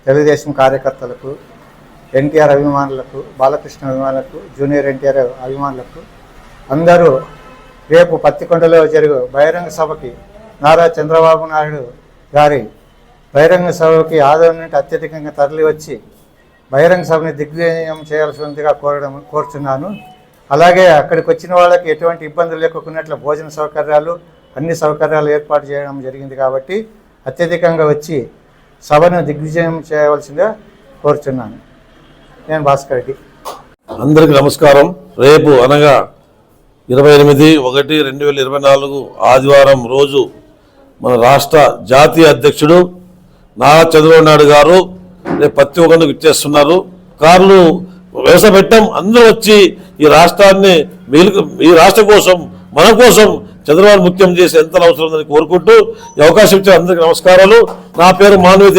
తెలుగుదేశం కార్యకర్తలకు, ఎన్టీఆర్ అభిమానులకు, బాలకృష్ణ అభిమానులకు, జూనియర్ ఎన్టీఆర్ అభిమానులకు అందరూ రేపు పత్తికొండలో జరుగు బహిరంగ సభకి నారా చంద్రబాబు నాయుడు గారి బహిరంగ సభకి ఆదరణ నుండి అత్యధికంగా తరలి వచ్చి బహిరంగ సభని దిగ్విజయం చేయాల్సిందిగా కోరుచున్నాను. అలాగే అక్కడికి వచ్చిన వాళ్ళకి ఎటువంటి ఇబ్బందులు లేకున్నట్లు భోజన సౌకర్యాలు, అన్ని సౌకర్యాలు ఏర్పాటు చేయడం జరిగింది. కాబట్టి అత్యధికంగా వచ్చి సభను దిగ్విజయం చేయవలసిందిగా కోరుచున్నాను. నేను భాస్కర్ రెడ్డి. అందరికీ నమస్కారం. రేపు అనగా 28/1/2024 ఆదివారం రోజు మన రాష్ట్ర జాతీయ అధ్యక్షుడు నారా చంద్రబాబు నాయుడు గారు రేపు పత్తికొండకు ఇచ్చేస్తున్నారు. కార్లు వేసపెట్టాం. అందరూ వచ్చి ఈ రాష్ట్రాన్ని ఈ రాష్ట్రం కోసం, మన కోసం చంద్రబాబు ముఖ్యం చేసి ఎంత అవసరం ఉందని కోరుకుంటూ ఈ అవకాశం ఇచ్చే అందరికీ నమస్కారాలు. నా పేరు మానవీ.